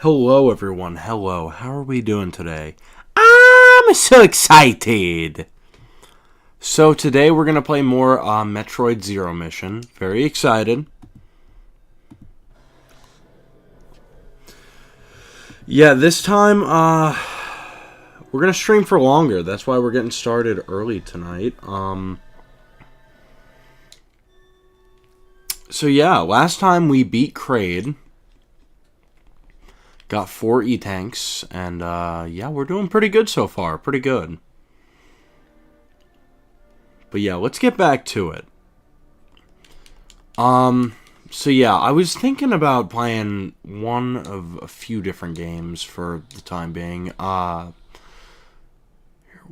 Hello, everyone. Hello. How are we doing today? I'm so excited. So today we're gonna play more Metroid Zero Mission. Very excited. Yeah, this time we're gonna stream for longer. That's why we're getting started early tonight. So yeah, last time we beat Kraid. Got 4 E-Tanks, and yeah, we're doing pretty good so far. Pretty good. But yeah, let's get back to it. So yeah, I was thinking about playing one of a few different games for the time being. While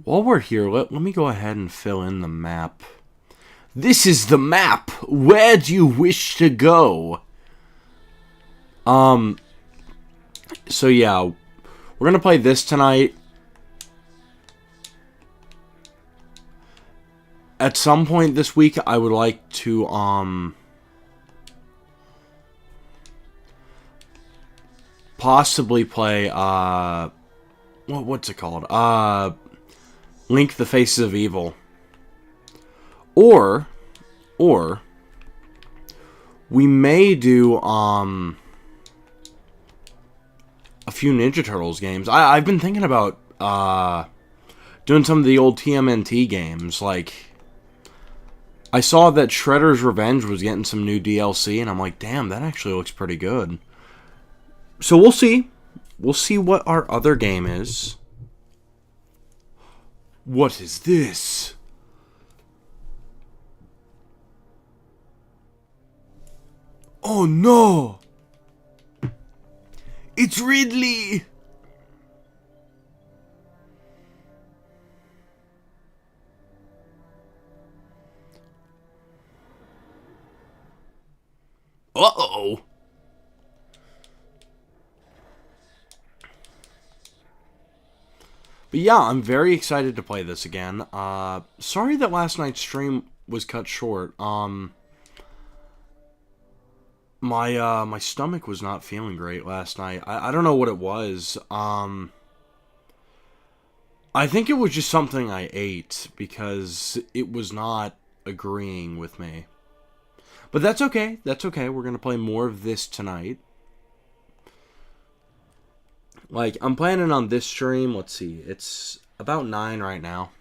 we're here, let me go ahead and fill in the map. This is the map! Where do you wish to go? So yeah, we're gonna play this tonight. At some point this week, I would like to, possibly play, what's it called? Link the Faces of Evil. Or, we may do, a few Ninja Turtles games. I've been thinking about, doing some of the old TMNT games, like, I saw that Shredder's Revenge was getting some new DLC, and I'm like, damn, that actually looks pretty good. So we'll see. We'll see what our other game is. What is this? Oh no! It's Ridley! Uh-oh! But yeah, I'm very excited to play this again. Sorry that last night's stream was cut short. My stomach was not feeling great last night. I don't know what it was. I think it was just something I ate because it was not agreeing with me. But that's okay. That's okay. We're going to play more of this tonight. Like, I'm planning on this stream. Let's see. It's about 9 right now.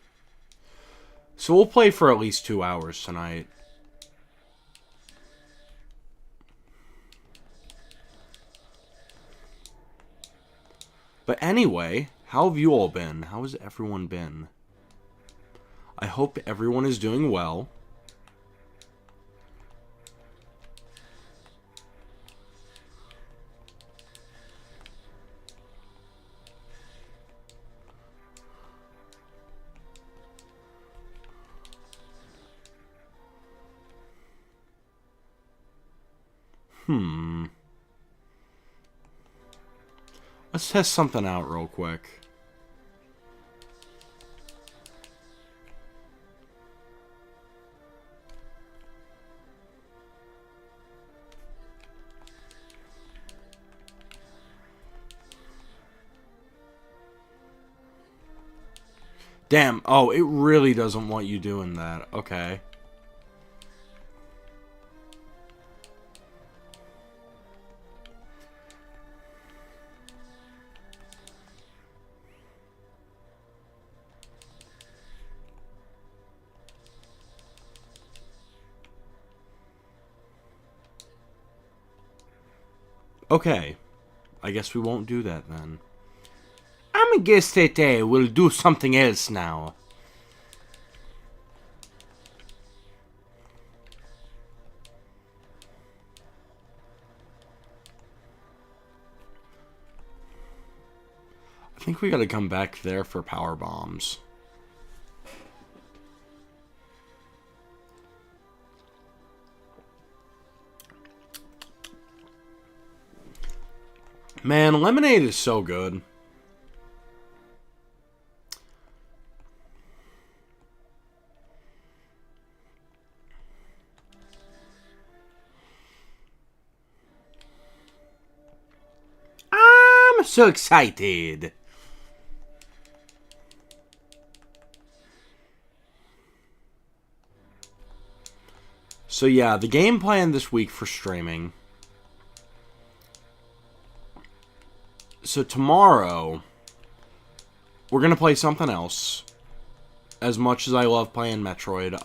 So we'll play for at least 2 hours tonight. But anyway, how have you all been? How has everyone been? I hope everyone is doing well. Let's test something out real quick. Damn. Oh, it really doesn't want you doing that. Okay. Okay. I guess we won't do that then. I'm a guess that we'll do something else now. I think we gotta come back there for power bombs. Man, lemonade is so good. so excited. So yeah, the game plan this week for streaming. So tomorrow, we're going to play something else. As much as I love playing Metroid,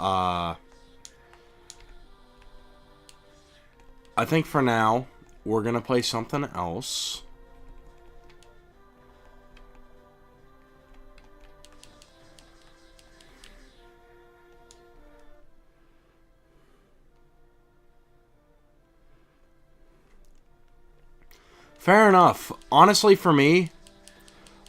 I think for now, we're going to play something else. Fair enough. Honestly, for me,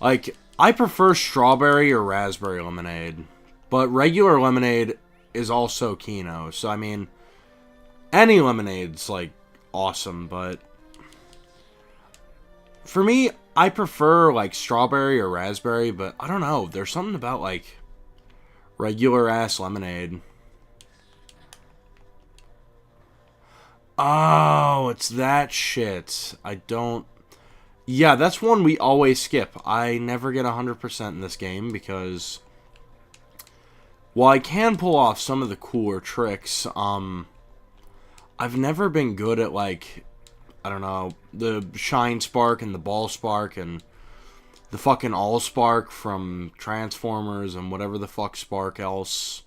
like, I prefer strawberry or raspberry lemonade. But regular lemonade is also Kino. So, I mean, any lemonade's, like, awesome. But for me, I prefer, like, strawberry or raspberry. But I don't know. There's something about, like, regular-ass lemonade. Oh, it's that shit. I don't... Yeah, that's one we always skip. I never get 100% in this game because... While I can pull off some of the cooler tricks, I've never been good at, like, I don't know, the Shine Spark and the Ball Spark and the fucking All Spark from Transformers and whatever the fuck Spark else.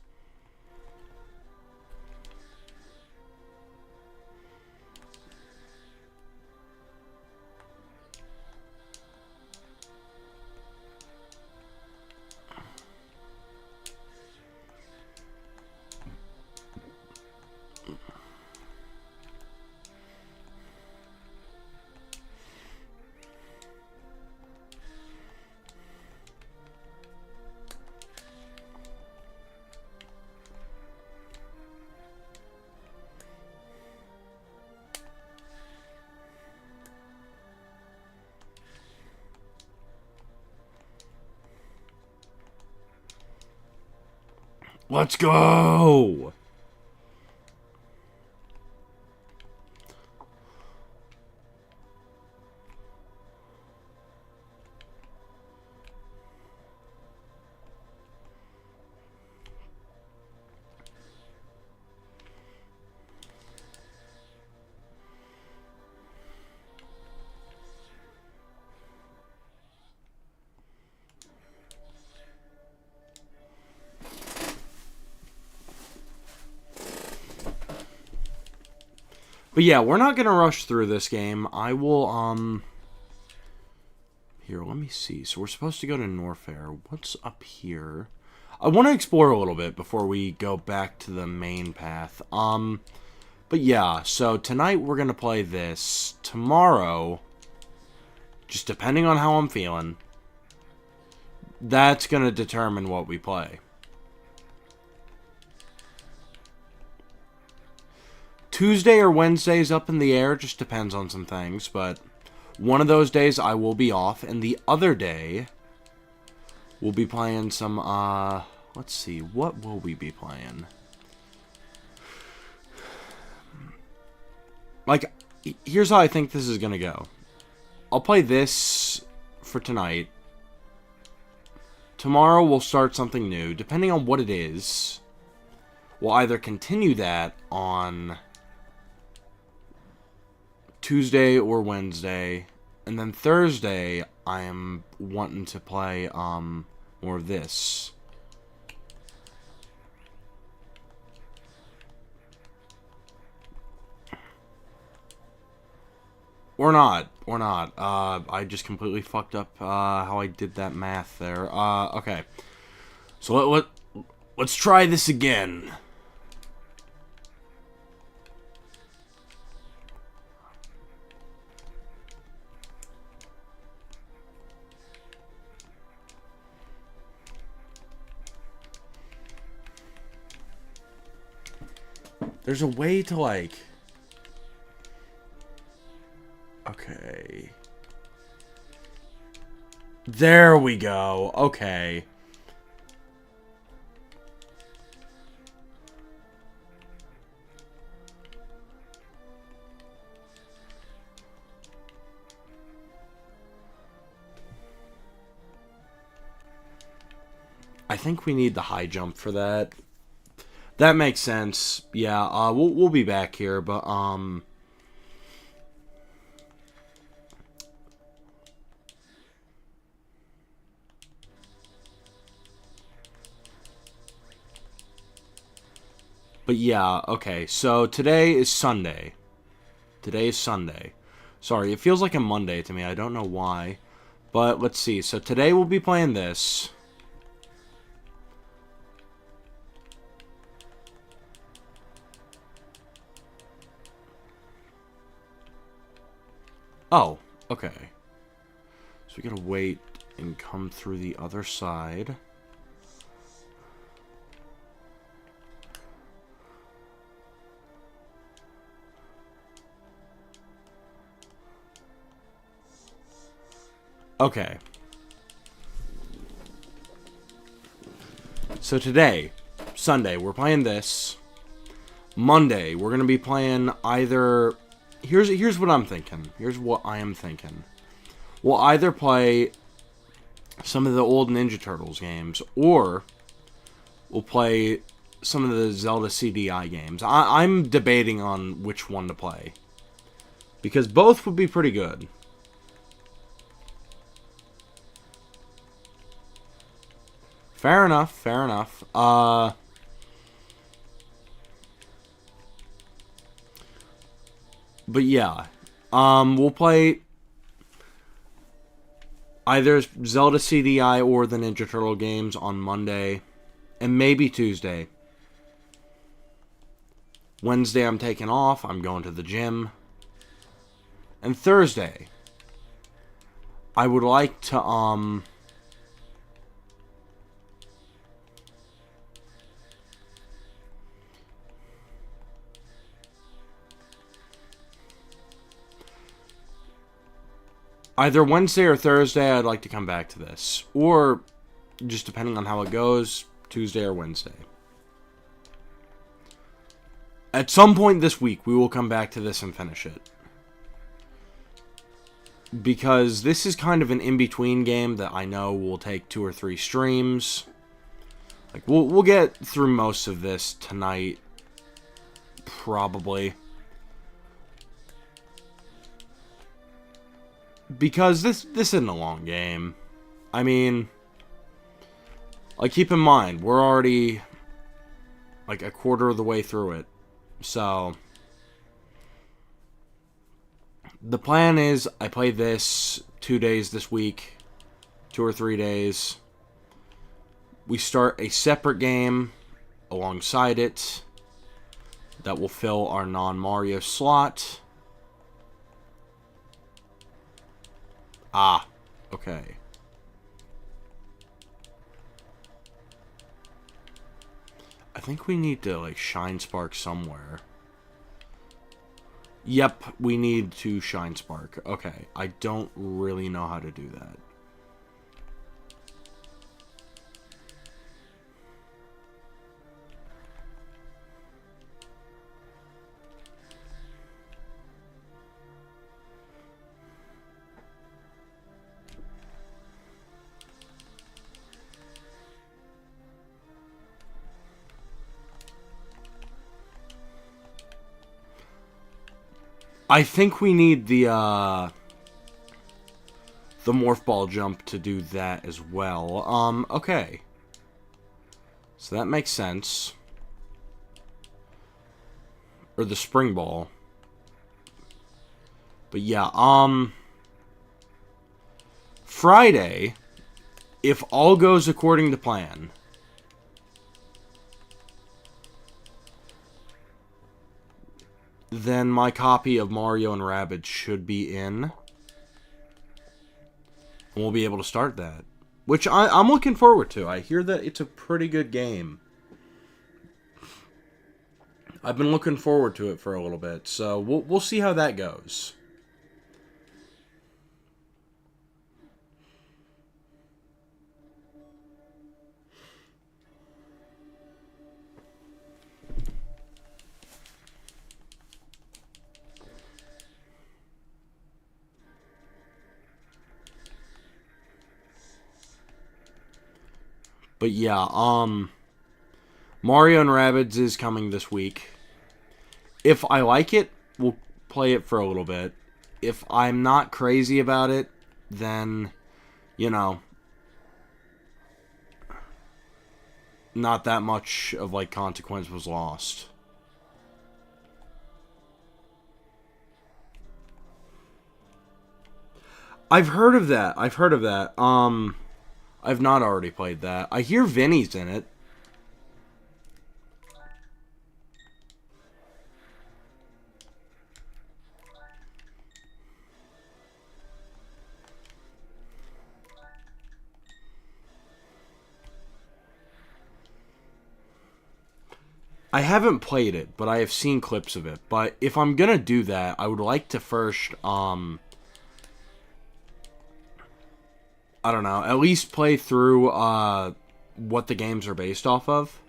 Let's go! But yeah, we're not going to rush through this game. I will, Here, let me see. So we're supposed to go to Norfair. What's up here? I want to explore a little bit before we go back to the main path. But yeah, so tonight we're going to play this. Tomorrow, just depending on how I'm feeling, that's going to determine what we play. Tuesday or Wednesday is up in the air, just depends on some things, but one of those days I will be off, and the other day we'll be playing some, let's see, what will we be playing? Like, here's how I think this is gonna go. I'll play this for tonight. Tomorrow we'll start something new, depending on what it is. We'll either continue that on Tuesday or Wednesday, and then Thursday I am wanting to play more of this. Or not. I just completely fucked up how I did that math there. Okay. So let's try this again. There's a way to, like... Okay. There we go. Okay. I think we need the high jump for that. That makes sense. Yeah, we'll be back here, but yeah, okay. So today is Sunday. Today is Sunday. Sorry, it feels like a Monday to me. I don't know why. But let's see. So today we'll be playing this. Oh, okay. So we gotta wait and come through the other side. Okay. So today, Sunday, we're playing this. Monday, we're gonna be playing either. Here's what I'm thinking. Here's what I am thinking. We'll either play some of the old Ninja Turtles games, or we'll play some of the Zelda CDI games. I'm debating on which one to play, because both would be pretty good. Fair enough, fair enough. But yeah. We'll play either Zelda CDI or the Ninja Turtle games on Monday, and maybe Tuesday. Wednesday I'm taking off, I'm going to the gym. And Thursday, I would like to, either Wednesday or Thursday, I'd like to come back to this. Or, just depending on how it goes, Tuesday or Wednesday. At some point this week, we will come back to this and finish it. Because this is kind of an in-between game that I know will take 2 or 3 streams. Like, we'll get through most of this tonight. Probably. Because this isn't a long game. I mean, like, keep in mind, we're already like a quarter of the way through it. So the plan is I play this 2 days this week, 2 or 3 days. We start a separate game alongside it that will fill our non-Mario slot. Ah, okay. I think we need to, like, shine spark somewhere. Yep, we need to shine spark. Okay, I don't really know how to do that. I think we need the morph ball jump to do that as well. Okay. So that makes sense. Or the spring ball. But yeah, Friday, if all goes according to plan, then my copy of Mario and Rabbids should be in. And we'll be able to start that. Which I'm looking forward to. I hear that it's a pretty good game. I've been looking forward to it for a little bit. So we'll see how that goes. But yeah, Mario and Rabbids is coming this week. If I like it, we'll play it for a little bit. If I'm not crazy about it, then, you know, not that much of, like, consequence was lost. I've heard of that. I've heard of that. I've not already played that. I hear Vinny's in it. I haven't played it, but I have seen clips of it. But if I'm gonna do that, I would like to first, I don't know, at least play through, what the games are based off of.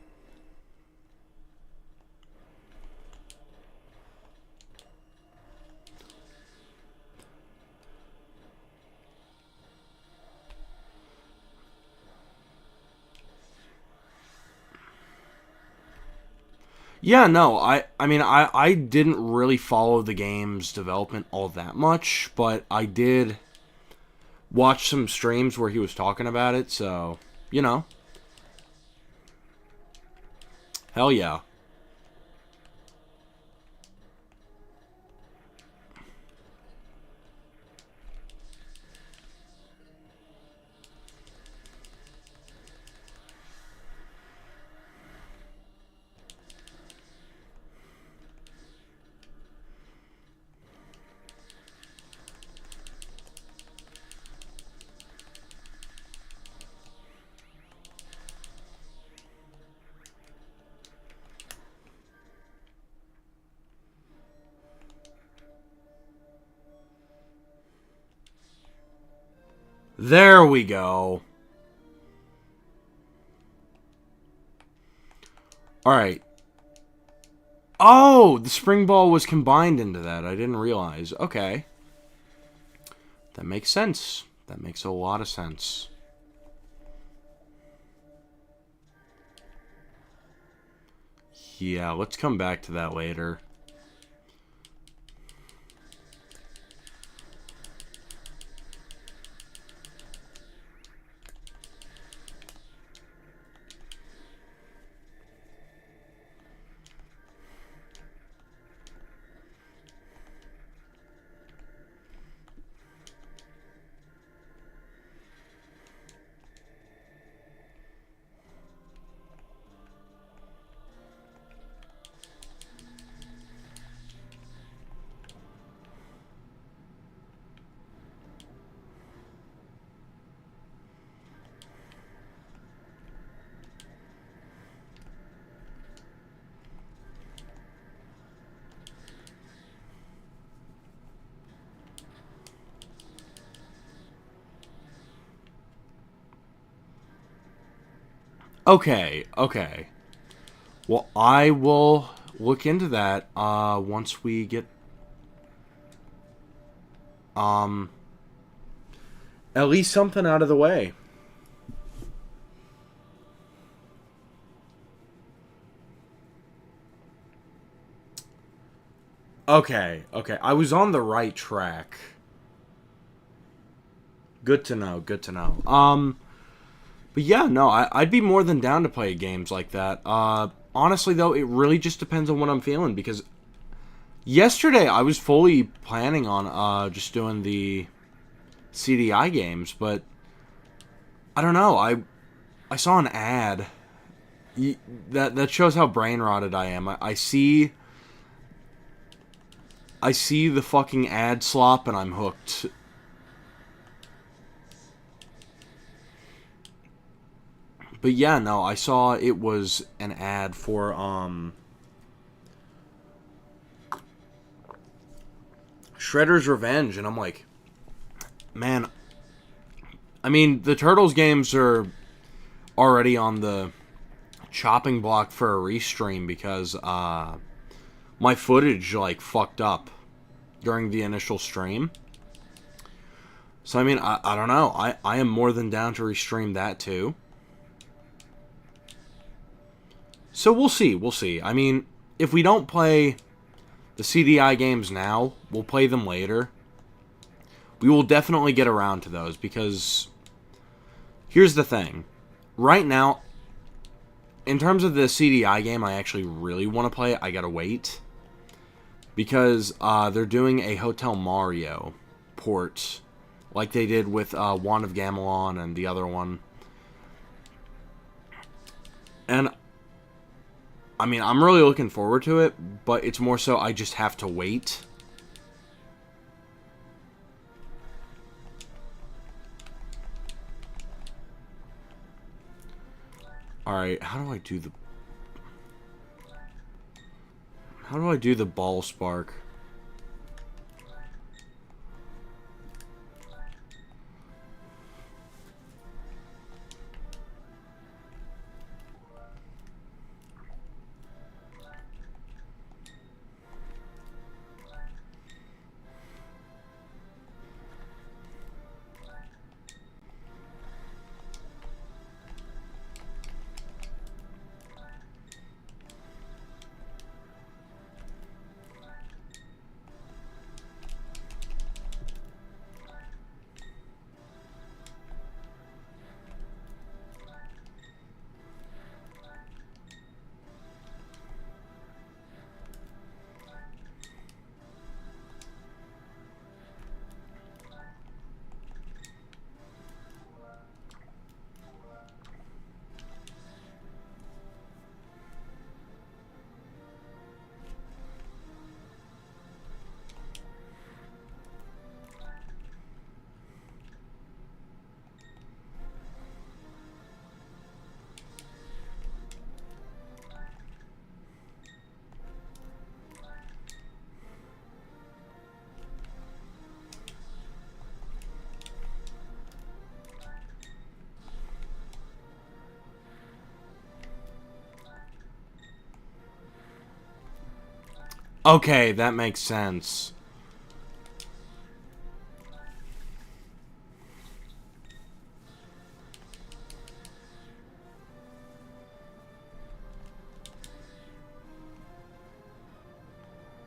Yeah, no, I didn't really follow the game's development all that much, but I did watch some streams where he was talking about it, so, you know. Hell yeah. There we go. Alright. Oh, the spring ball was combined into that. I didn't realize. Okay. That makes sense. That makes a lot of sense. Yeah, let's come back to that later. Okay, okay. Well, I will look into that once we get um at least something out of the way. Okay, okay. I was on the right track. Good to know, good to know. But yeah, no, I'd be more than down to play games like that. Honestly, though, it really just depends on what I'm feeling, because yesterday I was fully planning on just doing the CDI games, but I don't know. I saw an ad that shows how brain rotted I am. I see the fucking ad slop and I'm hooked. But yeah, no, I saw it was an ad for Shredder's Revenge, and I'm like, man, I mean, the Turtles games are already on the chopping block for a restream because my footage like fucked up during the initial stream. So I mean, I don't know. I am more than down to restream that too. So we'll see. We'll see. I mean, if we don't play the CDI games now, we'll play them later. We will definitely get around to those because here's the thing. Right now, in terms of the CDI game, I actually really want to play it. I gotta wait because they're doing a Hotel Mario port like they did with Wand of Gamelon and the other one. And I mean, I'm really looking forward to it, but it's more so I just have to wait. Alright, how do I do the ball spark? Okay, that makes sense.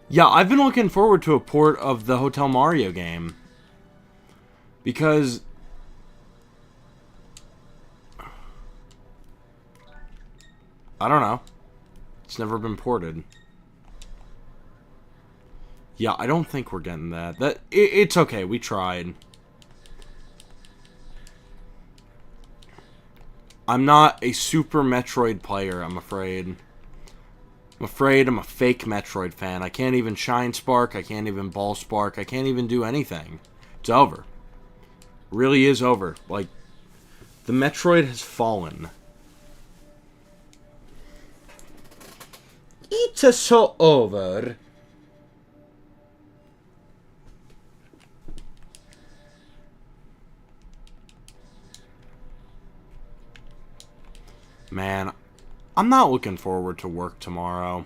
Yeah, I've been looking forward to a port of the Hotel Mario game. Because I don't know. It's never been ported. Yeah, I don't think we're getting that. It's okay. We tried. I'm not a Super Metroid player, I'm afraid. I'm a fake Metroid fan. I can't even Shine Spark. I can't even Ball Spark. I can't even do anything. It's over. Really is over. Like, the Metroid has fallen. It's so over. Man, I'm not looking forward to work tomorrow.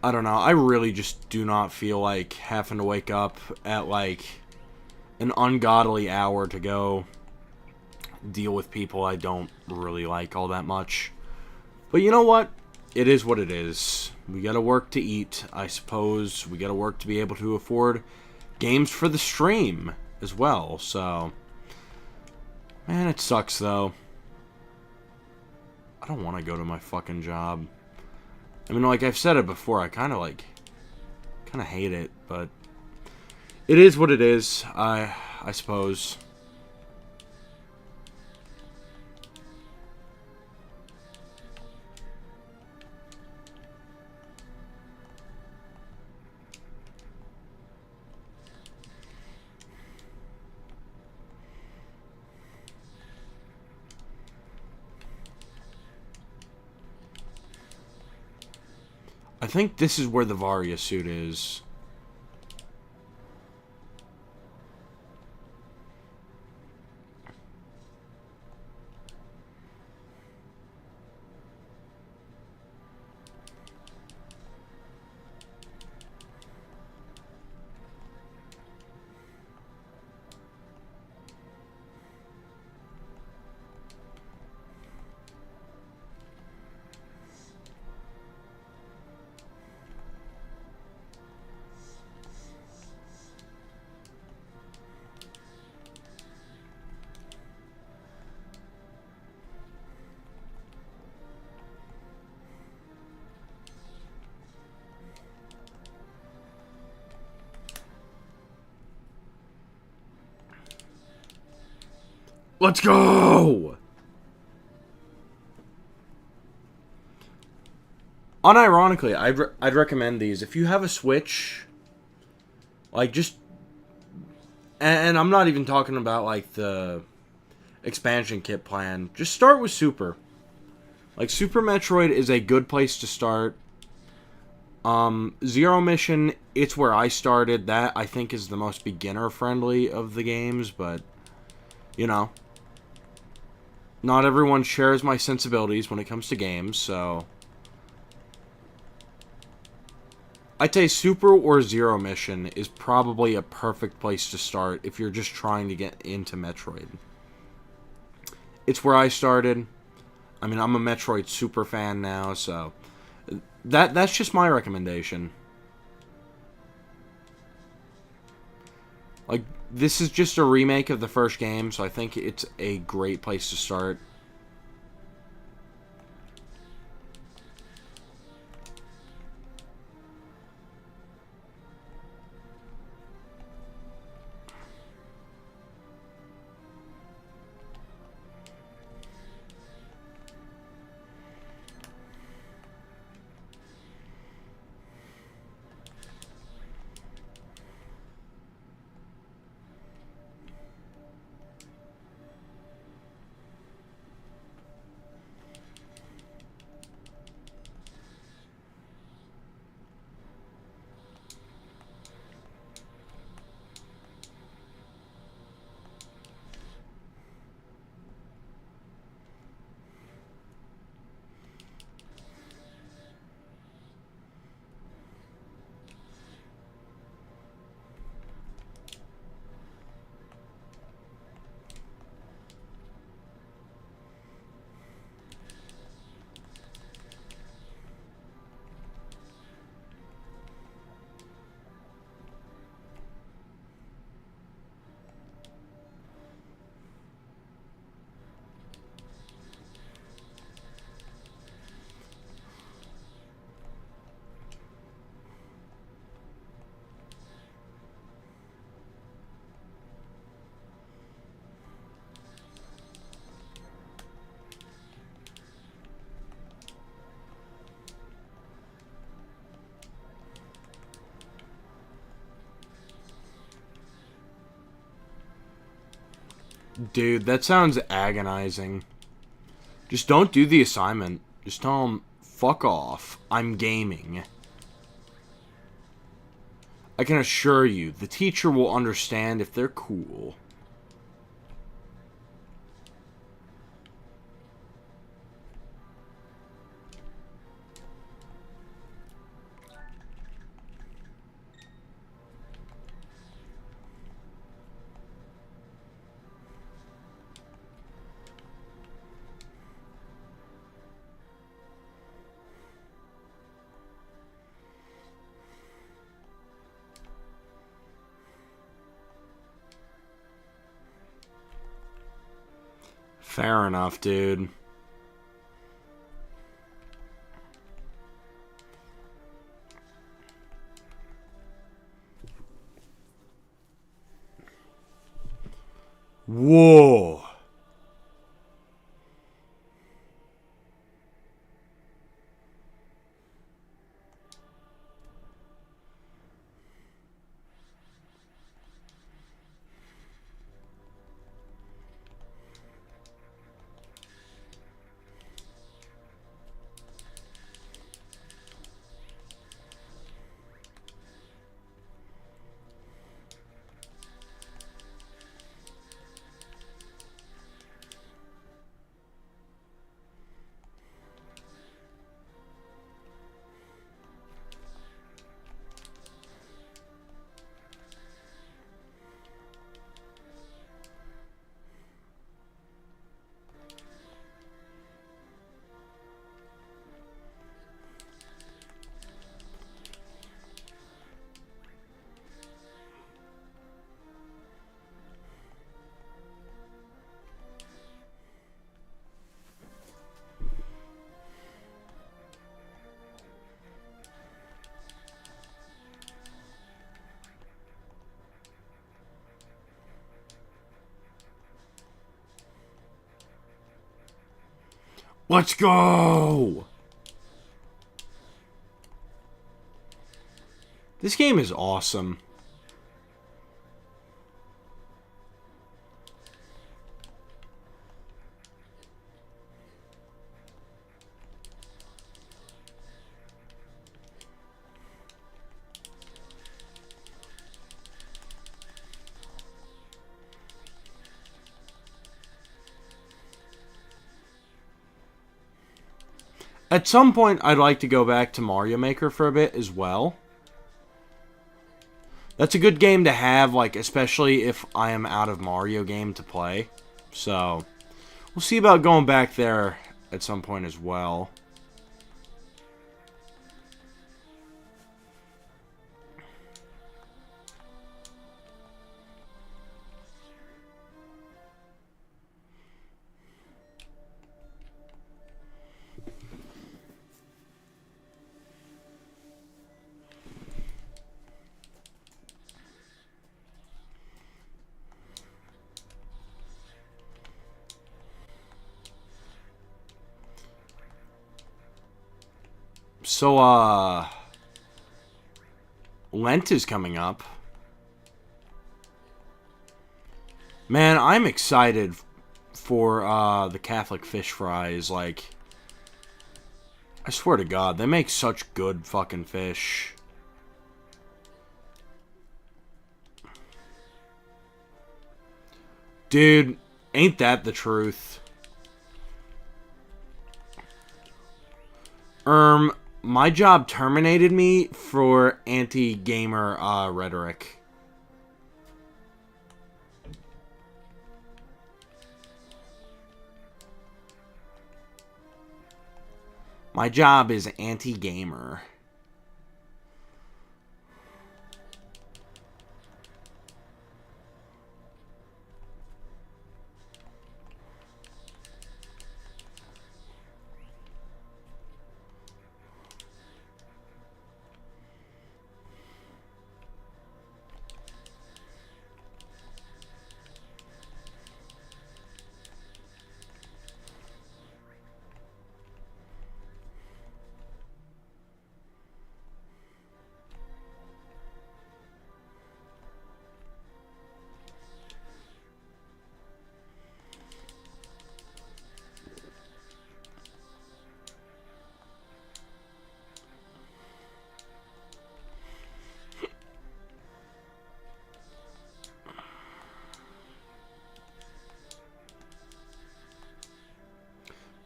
I don't know. I really just do not feel like having to wake up at, like, an ungodly hour to go deal with people I don't really like all that much. But you know what? It is what it is. We gotta work to eat, I suppose. We gotta work to be able to afford games for the stream as well, so... Man, it sucks, though. I don't want to go to my fucking job. I mean, like I've said it before, I kind of hate it, but it is what it is, I suppose. I think this is where the Varia suit is. Let's go! Unironically, I'd recommend these. If you have a Switch, like, just... And I'm not even talking about, like, the expansion kit plan. Just start with Super. Like, Super Metroid is a good place to start. Zero Mission, it's where I started. That, I think, is the most beginner-friendly of the games, but, you know. Not everyone shares my sensibilities when it comes to games, so... I'd say Super or Zero Mission is probably a perfect place to start if you're just trying to get into Metroid. It's where I started. I mean, I'm a Metroid super fan now, so that's just my recommendation. Like, this is just a remake of the first game, so I think it's a great place to start. Dude, that sounds agonizing. Just don't do the assignment. Just tell them, fuck off. I'm gaming. I can assure you, the teacher will understand if they're cool. Fair enough, dude. Whoa. Let's go! This game is awesome. At some point, I'd like to go back to Mario Maker for a bit as well. That's a good game to have, like, especially if I am out of Mario game to play. So, we'll see about going back there at some point as well. So, Lent is coming up. Man, I'm excited for, the Catholic fish fries. Like, I swear to God, they make such good fucking fish. Dude, ain't that the truth? My job terminated me for anti-gamer rhetoric. My job is anti-gamer.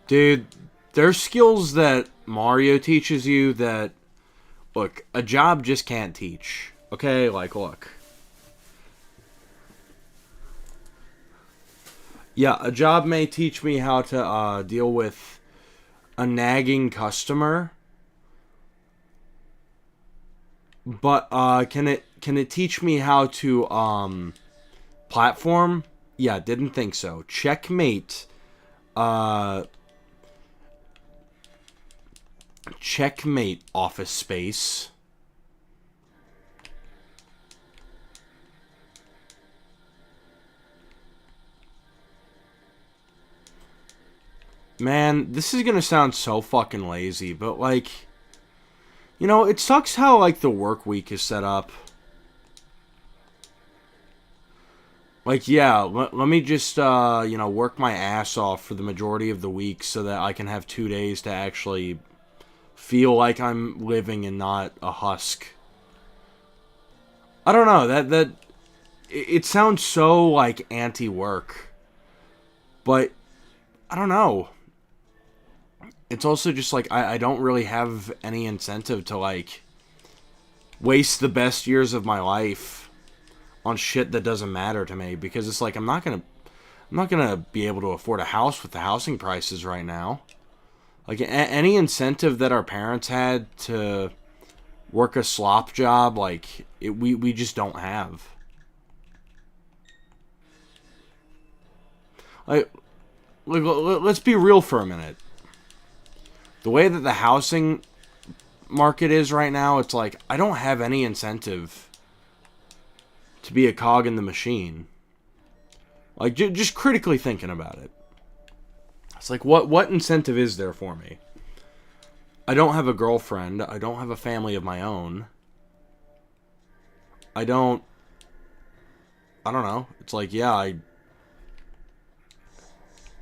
Dude, there's skills that Mario teaches you that, look, a job just can't teach. Okay, like, look. Yeah, a job may teach me how to deal with a nagging customer, but can it teach me how to platform? Yeah, didn't think so. Checkmate. Checkmate, Office Space. Man, this is gonna sound so fucking lazy, but like, you know, it sucks how like the work week is set up. Like, yeah, let me just, you know, work my ass off for the majority of the week so that I can have 2 days to actually feel like I'm living and not a husk. I don't know, it sounds so, like, anti-work. But, I don't know. It's also just, like, I don't really have any incentive to, like, waste the best years of my life on shit that doesn't matter to me. Because it's like, I'm not gonna be able to afford a house with the housing prices right now. Like, any incentive that our parents had to work a slop job, like, we just don't have. Like, let's be real for a minute. The way that the housing market is right now, it's like, I don't have any incentive to be a cog in the machine. Like, just critically thinking about it. It's like, what incentive is there for me? I don't have a girlfriend. I don't have a family of my own. I don't know. It's like, yeah, I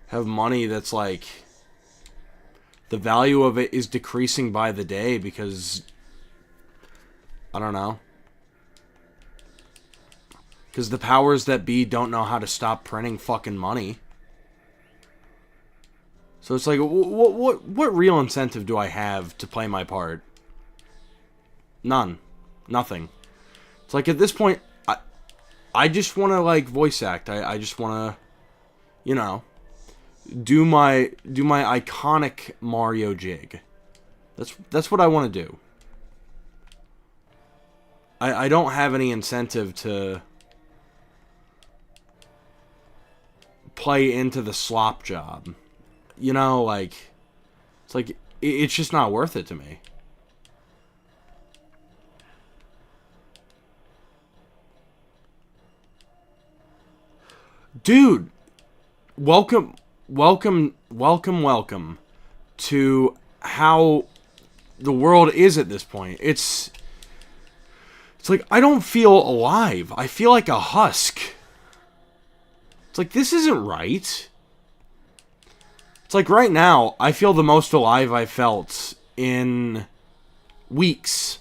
have money that's like, the value of it is decreasing by the day because, I don't know. Because the powers that be don't know how to stop printing fucking money. So it's like, what real incentive do I have to play my part? None. Nothing. It's like, at this point, I just want to, like, voice act. I just want to, you know, do my iconic Mario jig. That's what I want to do. I don't have any incentive to play into the slop job. You know, like, it's like, it's just not worth it to me. Dude, welcome to how the world is at this point. It's like, I don't feel alive. I feel like a husk. It's like, this isn't right. It's like, right now, I feel the most alive I've felt in weeks.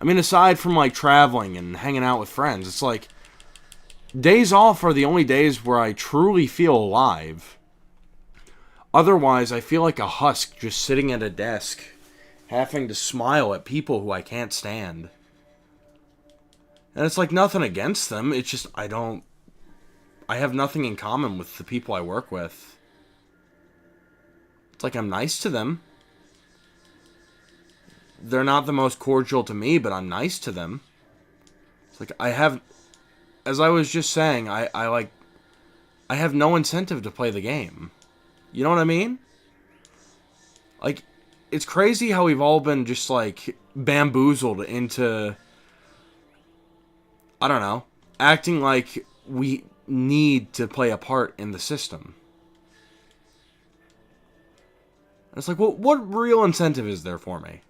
I mean, aside from, like, traveling and hanging out with friends, it's like, days off are the only days where I truly feel alive. Otherwise, I feel like a husk just sitting at a desk, having to smile at people who I can't stand. And it's like, nothing against them, it's just, I have nothing in common with the people I work with. It's like, I'm nice to them. They're not the most cordial to me, but I'm nice to them. It's like, as I was just saying, I have no incentive to play the game. You know what I mean? Like, it's crazy how we've all been just, like, bamboozled into, I don't know, acting like we need to play a part in the system. It's like, what real incentive is there for me?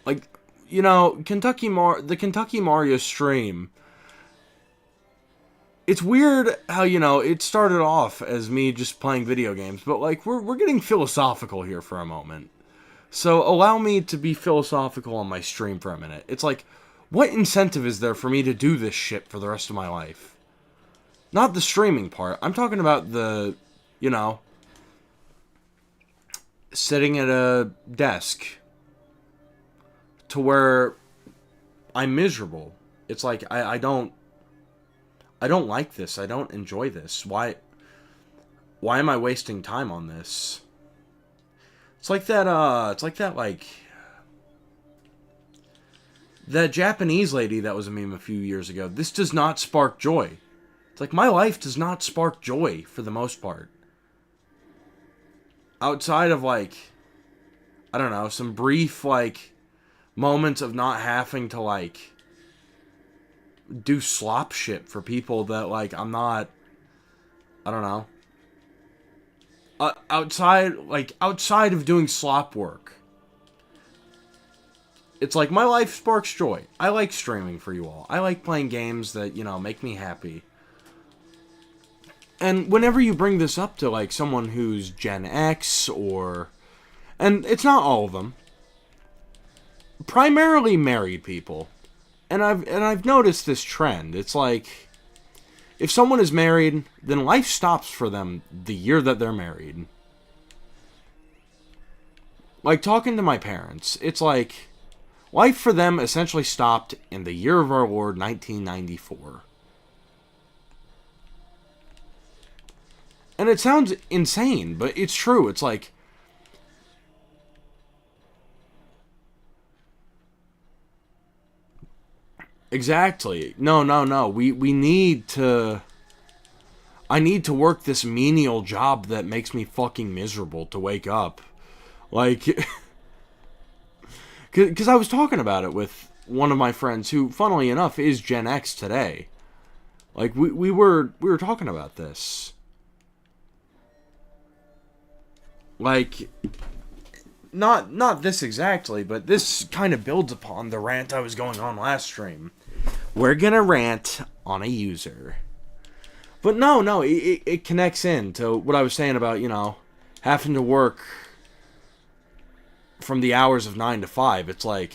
Like, you know, the Kentucky Mario stream, it's weird how, you know, it started off as me just playing video games, but, like, we're getting philosophical here for a moment. So allow me to be philosophical on my stream for a minute. It's like, what incentive is there for me to do this shit for the rest of my life? Not the streaming part. I'm talking about the, you know, sitting at a desk to where I'm miserable. It's like, I don't like this. I don't enjoy this. Why am I wasting time on this? It's like that, that Japanese lady that was a meme a few years ago. This does not spark joy. It's like, my life does not spark joy for the most part. Outside of, like, I don't know, some brief, like, moments of not having to, like, do slop shit for people that, like, I'm not, I don't know. Outside of doing slop work, it's like, my life sparks joy. I like streaming for you all. I like playing games that, you know, make me happy. And whenever you bring this up to, like, someone who's Gen X or, and it's not all of them, primarily married people. And I've noticed this trend. It's like, if someone is married, then life stops for them the year that they're married. Like, talking to my parents, it's like, life for them essentially stopped in the year of our Lord, 1994. And it sounds insane, but it's true. It's like, exactly. No. We need to, I need to work this menial job that makes me fucking miserable to wake up. Like, because I was talking about it with one of my friends who, funnily enough, is Gen X today. Like, we were talking about this. Like, not this exactly, but this kind of builds upon the rant I was going on last stream. We're gonna rant on a user. But no, it connects in to what I was saying about, having to work from the hours of 9 to 5. It's like,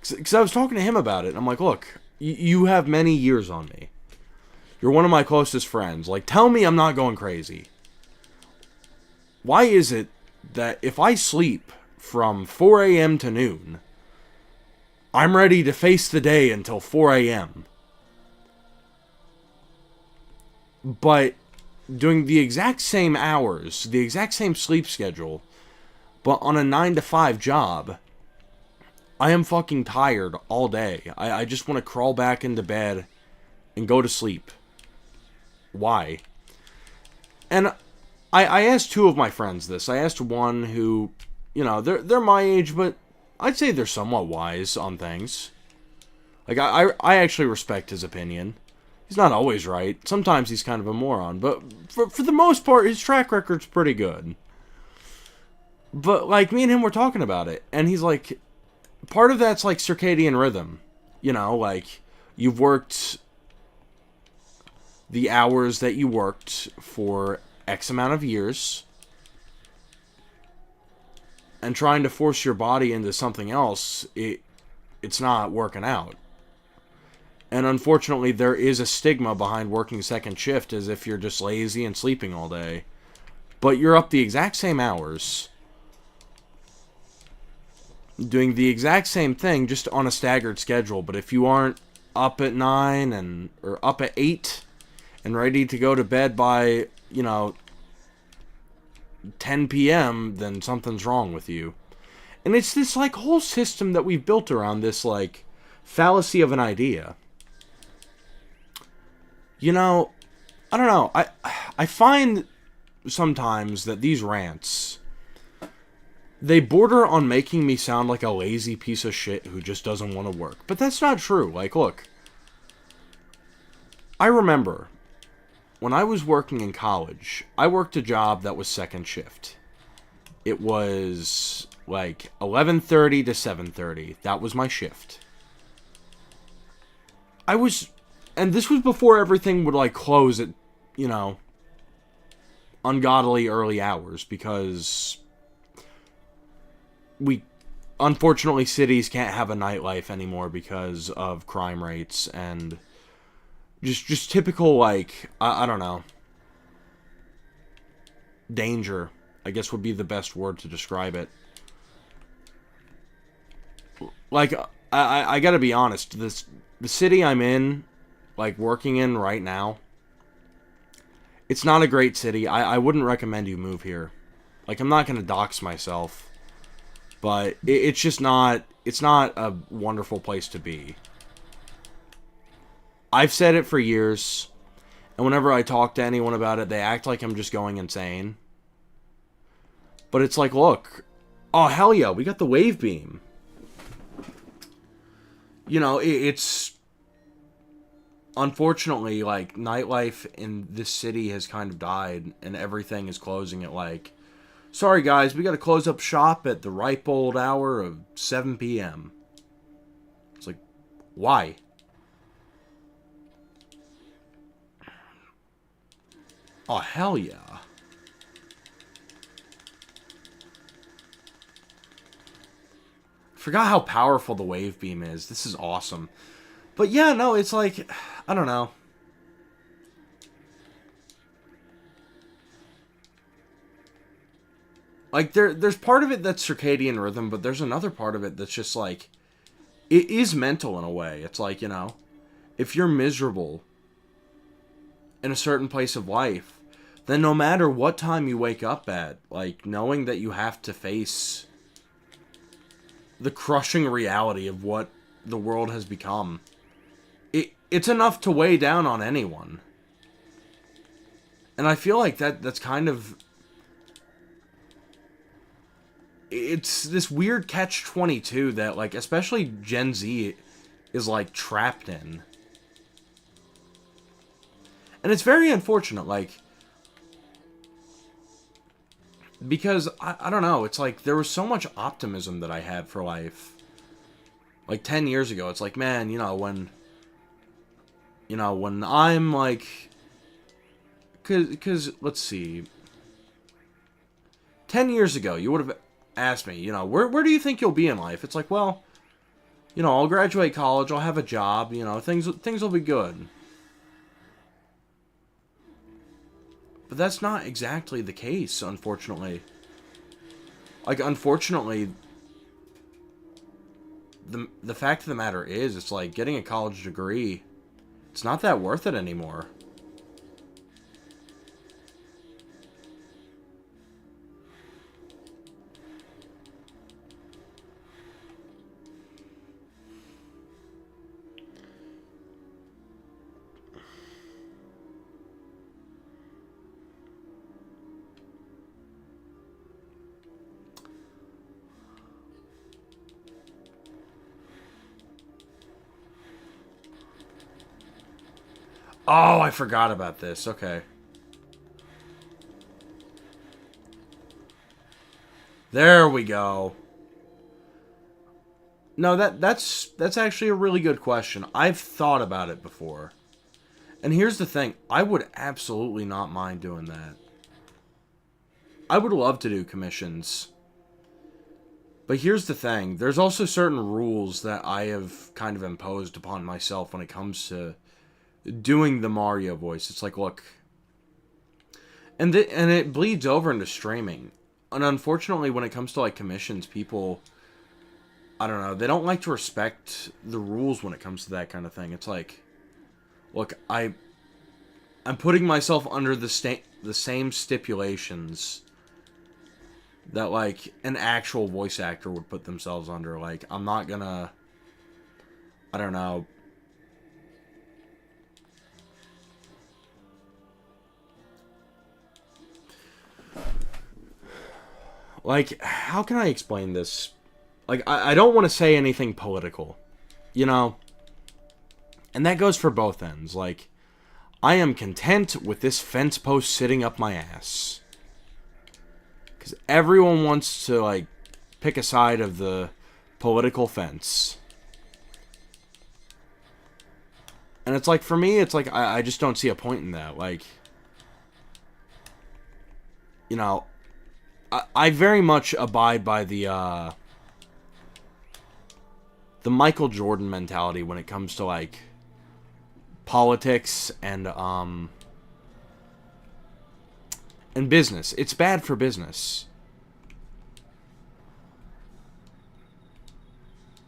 because I was talking to him about it, and I'm like, look, you have many years on me. You're one of my closest friends. Like, tell me I'm not going crazy. Why is it that if I sleep from 4 a.m. to noon, I'm ready to face the day until 4 a.m.? But doing the exact same hours, the exact same sleep schedule, but on a 9 to 5 job, I am fucking tired all day. I just want to crawl back into bed and go to sleep. Why? And I asked two of my friends this. I asked one who, they're my age, but I'd say they're somewhat wise on things. Like, I actually respect his opinion. He's not always right. Sometimes he's kind of a moron. But for the most part, his track record's pretty good. But, like, me and him were talking about it. And he's like, part of that's, like, circadian rhythm. Like, you've worked the hours that you worked for X amount of years. And trying to force your body into something else, it's not working out. And unfortunately, there is a stigma behind working second shift as if you're just lazy and sleeping all day. But you're up the exact same hours, doing the exact same thing, just on a staggered schedule. But if you aren't up at 9 or up at 8 and ready to go to bed by, 10 p.m., then something's wrong with you. And it's this, like, whole system that we've built around this, like, fallacy of an idea. I don't know. I find sometimes that these rants, they border on making me sound like a lazy piece of shit who just doesn't want to work. But that's not true. Like, look, I remember when I was working in college, I worked a job that was second shift. It was like 11:30 to 7:30. That was my shift. And this was before everything would, like, close at, ungodly early hours, because unfortunately, cities can't have a nightlife anymore because of crime rates and just typical, like, I don't know, danger, I guess, would be the best word to describe it. Like, I gotta be honest, the city I'm in, like, working in right now, it's not a great city. I wouldn't recommend you move here. Like, I'm not gonna dox myself, but it's just not, it's not a wonderful place to be. I've said it for years, and whenever I talk to anyone about it, they act like I'm just going insane. But it's like, look, oh, hell yeah, we got the wave beam. It's unfortunately, like, nightlife in this city has kind of died, and everything is closing at, like, sorry guys, we gotta close up shop at the ripe old hour of 7 p.m. It's like, why? Oh, hell yeah. Forgot how powerful the wave beam is. This is awesome. But yeah, no, it's like, I don't know. Like, there's part of it that's circadian rhythm, but there's another part of it that's just, like, it is mental in a way. It's like, if you're miserable in a certain place of life, then no matter what time you wake up at, like, knowing that you have to face the crushing reality of what the world has become, it's enough to weigh down on anyone. And I feel like that's kind of, it's this weird catch-22 that, like, especially Gen Z is, like, trapped in. And it's very unfortunate. Like, Because I don't know, it's like there was so much optimism that I had for life. Like 10 years ago, it's like, man, when I'm like, cause let's see, 10 years ago, you would have asked me, where do you think you'll be in life? It's like, well, I'll graduate college, I'll have a job, things will be good. But that's not exactly the case, unfortunately. Like, unfortunately, the fact of the matter is, it's like getting a college degree, it's not that worth it anymore. Oh, I forgot about this. Okay. There we go. No, that's actually a really good question. I've thought about it before. And here's the thing, I would absolutely not mind doing that. I would love to do commissions. But here's the thing, there's also certain rules that I have kind of imposed upon myself when it comes to doing the Mario voice. It's like, look, and it bleeds over into streaming. And unfortunately, when it comes to like commissions, people, I don't know, they don't like to respect the rules when it comes to that kind of thing. It's like, look, I'm putting myself under the same stipulations that like an actual voice actor would put themselves under. Like, I'm not gonna, I don't know. Like, how can I explain this? Like, I don't want to say anything political, And that goes for both ends. Like, I am content with this fence post sitting up my ass. Because everyone wants to, like, pick a side of the political fence. And it's like, for me, it's like, I just don't see a point in that. Like, I very much abide by the Michael Jordan mentality when it comes to, like, politics and business. It's bad for business.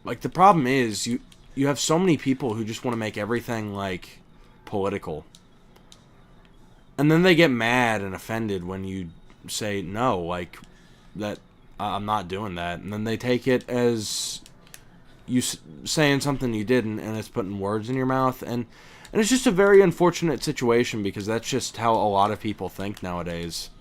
Like, the problem is you have so many people who just want to make everything like political. And then they get mad and offended when you say no, like that I'm not doing that. And then they take it as you saying something you didn't, and it's putting words in your mouth, and it's just a very unfortunate situation because that's just how a lot of people think nowadays.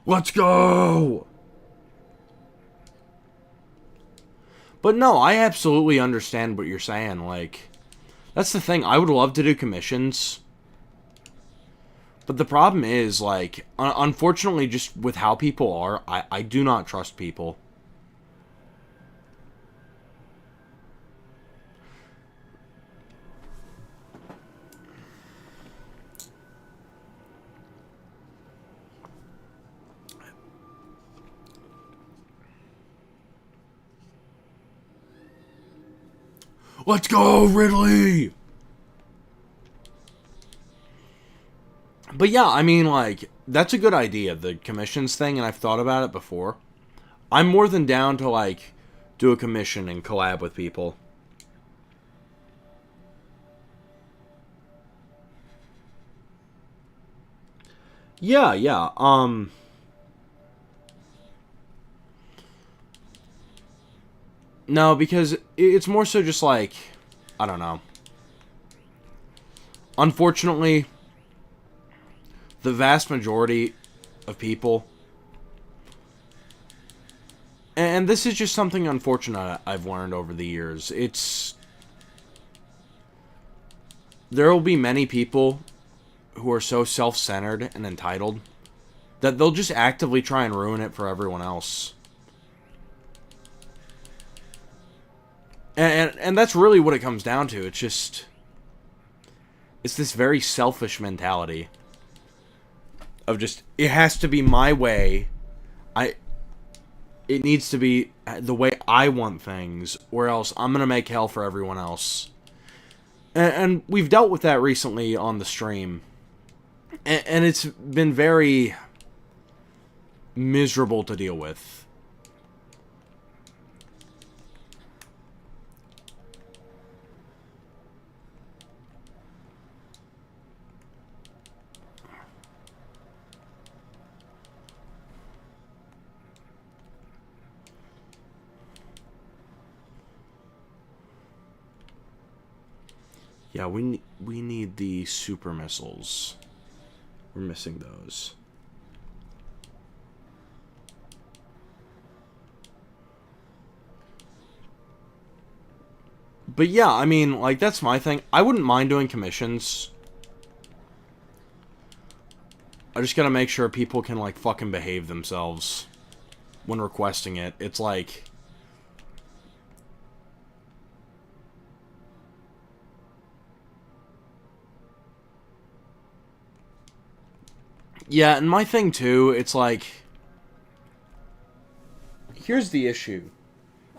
Let's go! But no, I absolutely understand what you're saying. Like, that's the thing. I would love to do commissions. But the problem is, like, unfortunately, just with how people are, I do not trust people. Let's go, Ridley! But yeah, I mean, like, that's a good idea, the commissions thing, and I've thought about it before. I'm more than down to, like, do a commission and collab with people. Yeah, yeah. No, because it's more so just like, I don't know. Unfortunately, the vast majority of people, and this is just something unfortunate I've learned over the years. There will be many people who are so self-centered and entitled that they'll just actively try and ruin it for everyone else. And that's really what it comes down to. It's this very selfish mentality of just, it has to be my way. I it needs to be the way I want things, or else I'm gonna make hell for everyone else. And we've dealt with that recently on the stream, and it's been very miserable to deal with. Yeah, we need the super missiles. We're missing those. But yeah, I mean, like, that's my thing. I wouldn't mind doing commissions. I just gotta make sure people can, like, fucking behave themselves when requesting it. It's like, yeah, and my thing too, it's like, here's the issue.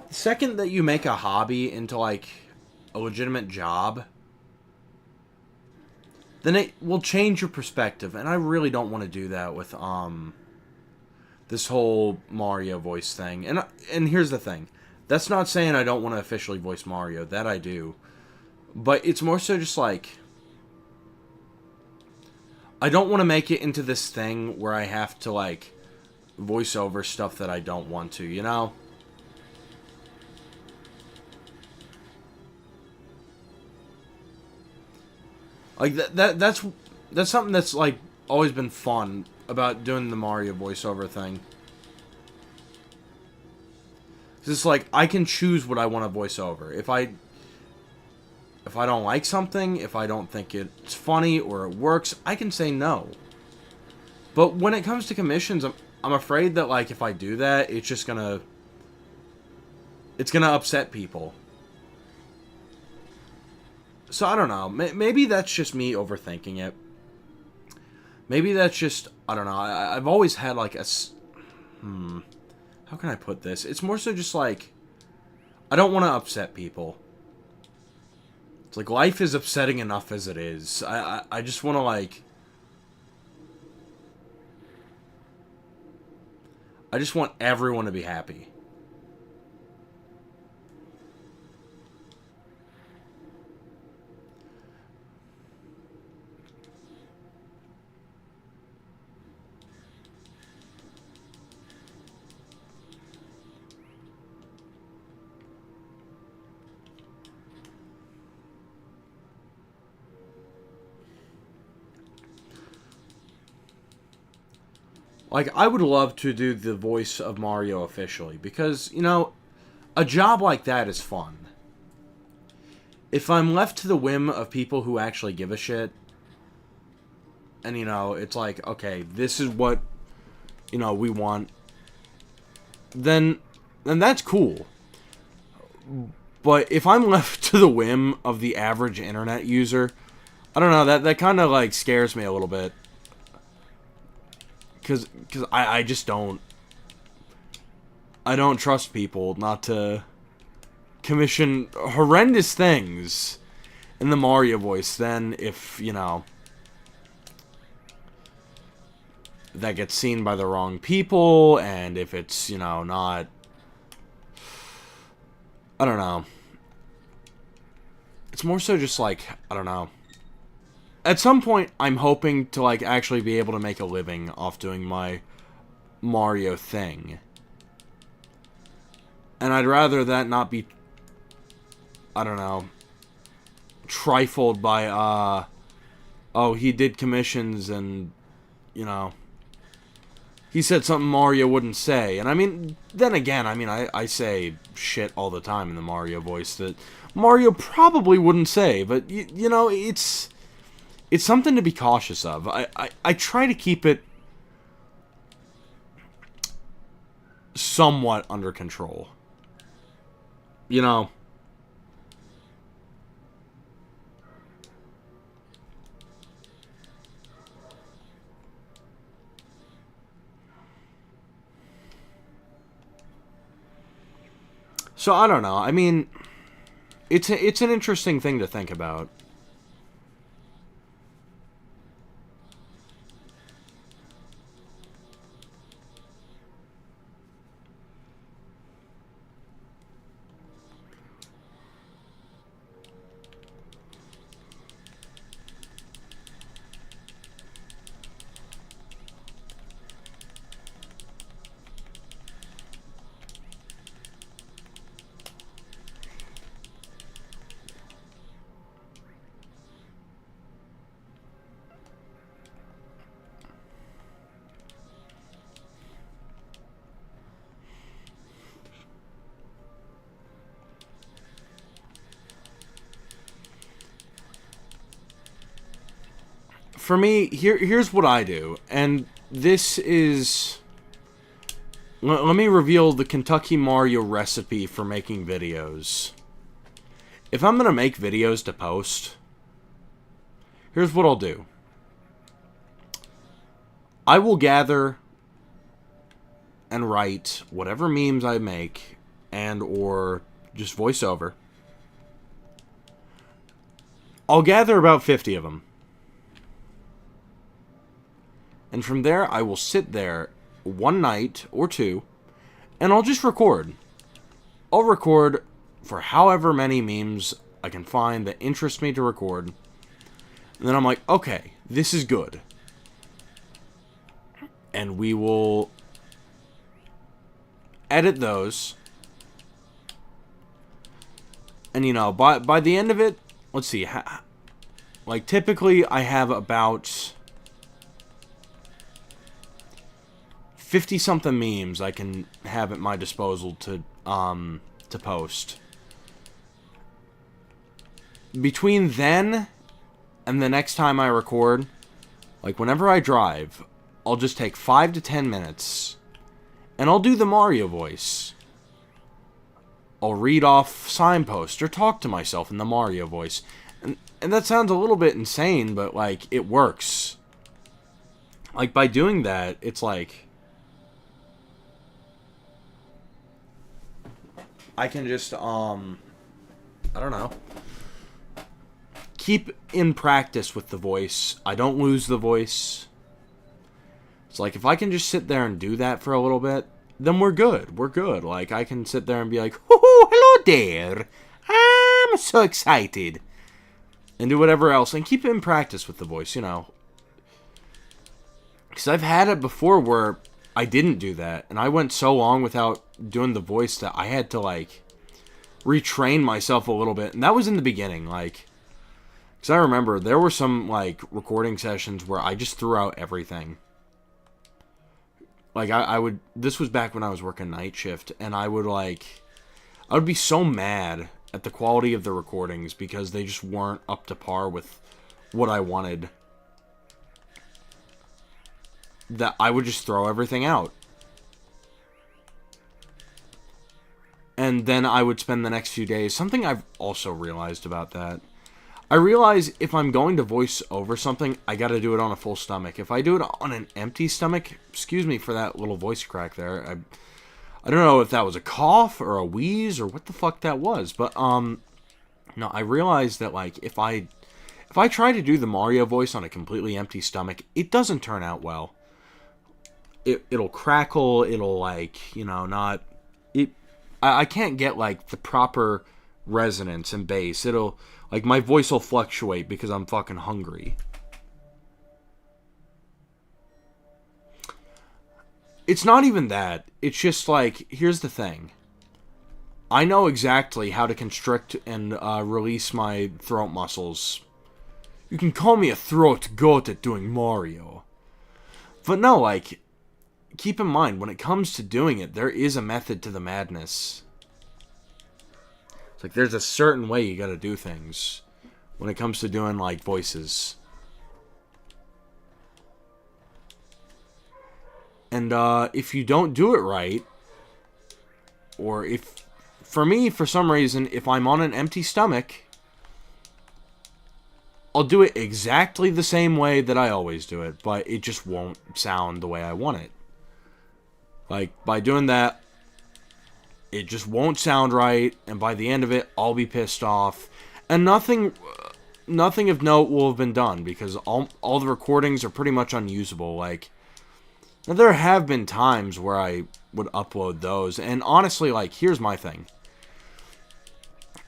The second that you make a hobby into, like, a legitimate job, then it will change your perspective, and I really don't want to do that with this whole Mario voice thing. And here's the thing. That's not saying I don't want to officially voice Mario. That I do. But it's more so just like, I don't want to make it into this thing where I have to, like, voice over stuff that I don't want to, you know? Like, that's something that's, like, always been fun about doing the Mario voiceover thing. It's like, I can choose what I want to voice over. If I don't like something, if I don't think it's funny or it works, I can say no. But when it comes to commissions, I'm afraid that, like, if I do that, it's gonna upset people. So I don't know. Maybe that's just me overthinking it. Maybe that's just, I don't know. I've always had, like, how can I put this? It's more so just like, I don't want to upset people. It's like, life is upsetting enough as it is. I just want to, like, I just want everyone to be happy. Like, I would love to do the voice of Mario officially, because, you know, a job like that is fun. If I'm left to the whim of people who actually give a shit, and, you know, it's like, okay, this is what, you know, we want, then that's cool. But if I'm left to the whim of the average internet user, I don't know, that kind of, like, scares me a little bit. Because I just don't... I don't trust people not to commission horrendous things in the Mario voice. Then, if, you know, that gets seen by the wrong people, and if it's, you know, not... I don't know. It's more so just like, I don't know. At some point, I'm hoping to, like, actually be able to make a living off doing my Mario thing. And I'd rather that not be, I don't know, trifled by, oh, he did commissions and, you know, he said something Mario wouldn't say. And I mean, then again, I mean, I say shit all the time in the Mario voice that Mario probably wouldn't say. But, you know, it's something to be cautious of. I try to keep it somewhat under control. You know. So, I don't know. I mean, it's an interesting thing to think about. For me, here's what I do, and this is... Let me reveal the Kentucky Mario recipe for making videos. If I'm gonna make videos to post, here's what I'll do. I will gather and write whatever memes I make and or just voice over. I'll gather about 50 of them. And from there, I will sit there one night or two, and I'll just record. I'll record for however many memes I can find that interest me to record. And then I'm like, okay, this is good. And we will edit those. And, you know, by the end of it, let's see. Like, typically, I have about 50-something memes I can have at my disposal to post. Between then and the next time I record, like whenever I drive, I'll just take 5 to 10 minutes and I'll do the Mario voice. I'll read off signposts or talk to myself in the Mario voice. And that sounds a little bit insane, but like it works. Like by doing that, it's like I can just, I don't know, keep in practice with the voice. I don't lose the voice. It's like, if I can just sit there and do that for a little bit, then we're good. We're good. Like, I can sit there and be like, oh, hello there. I'm so excited. And do whatever else. And keep in practice with the voice, you know. Because I've had it before where I didn't do that, and I went so long without doing the voice that I had to, like, retrain myself a little bit. And that was in the beginning, like, because I remember there were some, like, recording sessions where I just threw out everything. Like, I would, this was back when I was working night shift, and I would be so mad at the quality of the recordings because they just weren't up to par with what I wanted, that I would just throw everything out. And then I would spend the next few days... Something I've also realized about that. I realize if I'm going to voice over something, I gotta do it on a full stomach. If I do it on an empty stomach... Excuse me for that little voice crack there. I don't know if that was a cough or a wheeze or what the fuck that was. But, no, I realized that, like, if I try to do the Mario voice on a completely empty stomach, it doesn't turn out well. It'll crackle, it'll, like, you know, not... I can't get, like, the proper resonance and bass. It'll, like, my voice will fluctuate because I'm fucking hungry. It's not even that. It's just like, here's the thing. I know exactly how to constrict and release my throat muscles. You can call me a throat goat at doing Mario. But no, like, keep in mind, when it comes to doing it, there is a method to the madness. It's like, there's a certain way you gotta do things when it comes to doing, like, voices. And, if you don't do it right, or if, for me, for some reason, if I'm on an empty stomach, I'll do it exactly the same way that I always do it, but it just won't sound the way I want it. Like, by doing that, it just won't sound right, and by the end of it, I'll be pissed off, and nothing of note will have been done, because all the recordings are pretty much unusable. Like, now, there have been times where I would upload those, and honestly, like, here's my thing.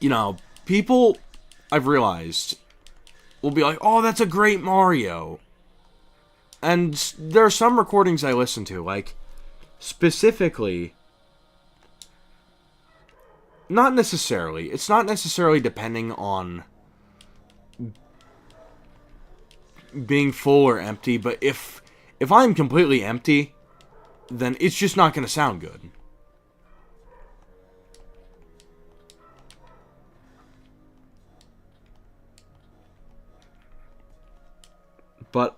You know, people, I've realized, will be like, oh, that's a great Mario. And there are some recordings I listen to, like, specifically, not necessarily. It's not necessarily depending on being full or empty, but if I'm completely empty, then it's just not going to sound good. But,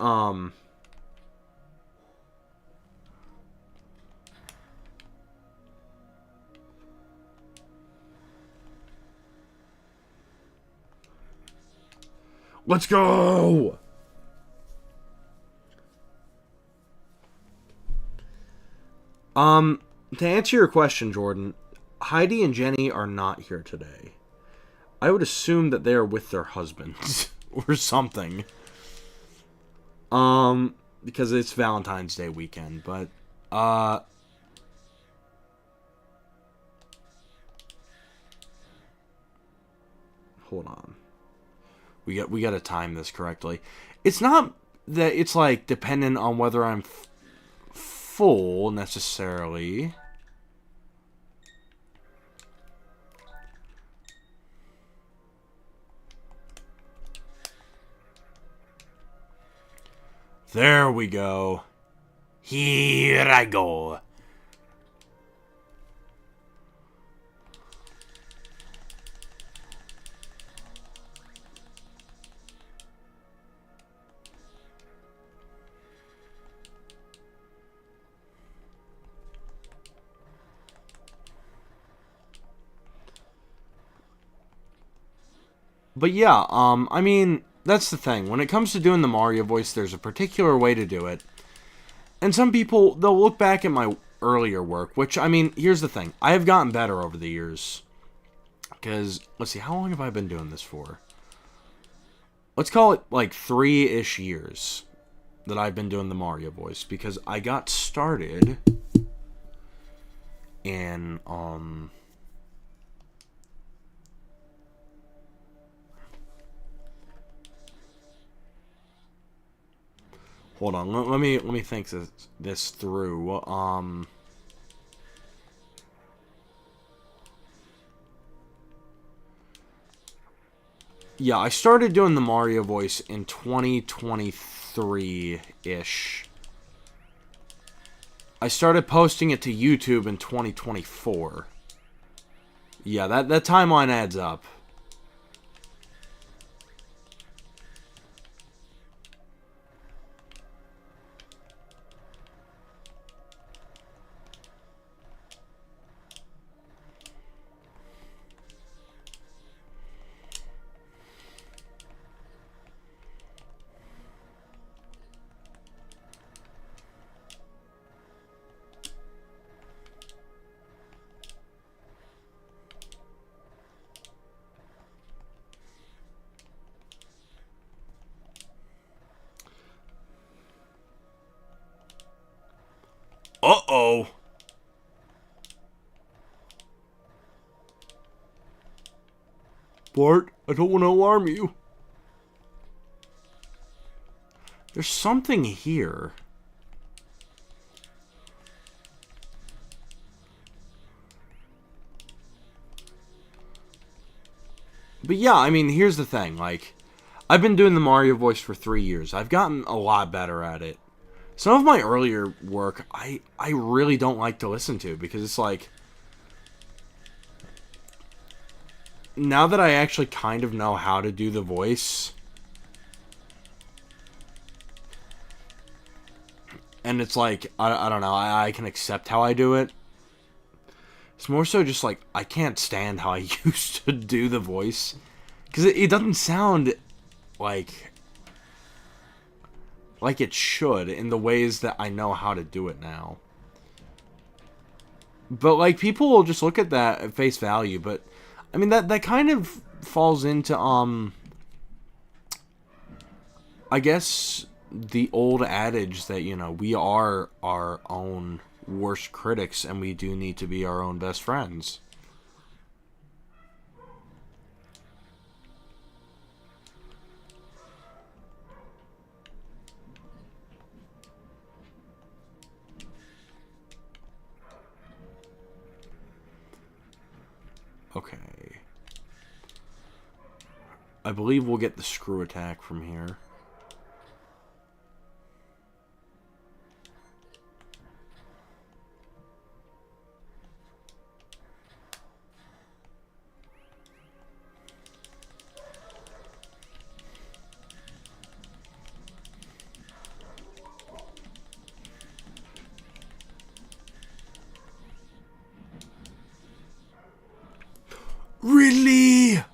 let's go! To answer your question, Jordan, Heidi and Jenny are not here today. I would assume that they are with their husbands or something. Because it's Valentine's Day weekend, but, hold on. We gotta time this correctly. It's not that it's, like, dependent on whether I'm full, necessarily. There we go. Here I go. But yeah, I mean, that's the thing. When it comes to doing the Mario voice, there's a particular way to do it. And some people, they'll look back at my earlier work, which, I mean, here's the thing. I have gotten better over the years. Because, let's see, how long have I been doing this for? Let's call it, like, 3-ish years that I've been doing the Mario voice. Because I got started in, hold on, let me think this through. Yeah, I started doing the Mario voice in 2023-ish. I started posting it to YouTube in 2024. Yeah, that timeline adds up. Uh-oh. Bart, I don't want to alarm you. There's something here. But yeah, I mean, here's the thing. Like, I've been doing the Mario voice for 3 years. I've gotten a lot better at it. Some of my earlier work, I really don't like to listen to because it's like, now that I actually kind of know how to do the voice, and it's like, I don't know, I can accept how I do it. It's more so just like, I can't stand how I used to do the voice. Because it doesn't sound like it should in the ways that I know how to do it now. But like, people will just look at that at face value, but I mean, that kind of falls into I guess the old adage that, you know, we are our own worst critics and we do need to be our own best friends. Okay. I believe we'll get the screw attack from here. Really?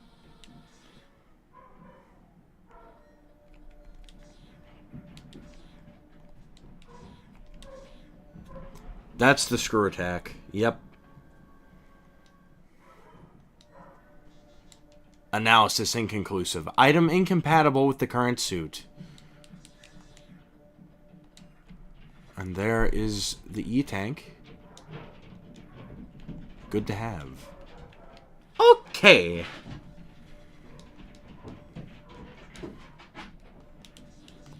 That's the screw attack. Yep. Analysis inconclusive. Item incompatible with the current suit. And there is the E-Tank. Good to have. Okay.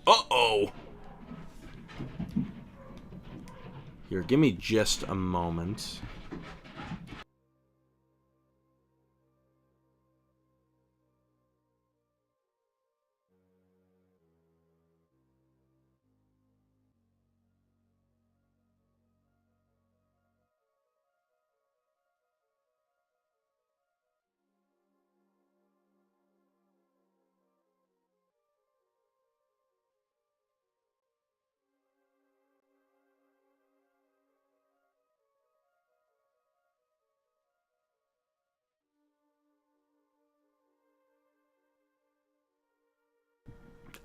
Uh-oh. Here, give me just a moment.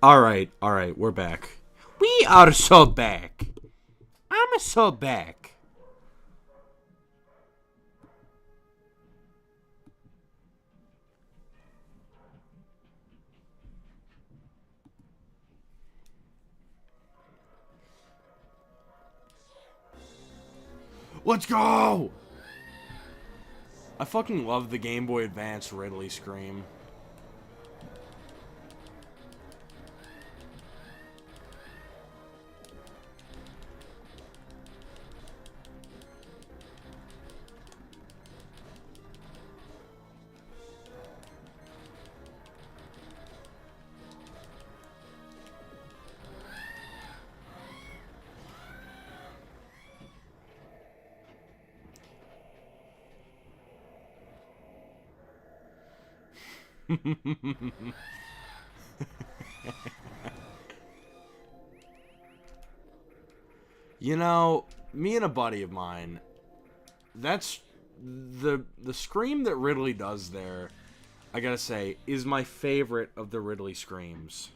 Alright, we're back. We are so back. I'm so back. Let's go! I fucking love the Game Boy Advance Ridley Scream. You know, me and a buddy of mine, that's the scream that Ridley does there, I gotta say, is my favorite of the Ridley screams.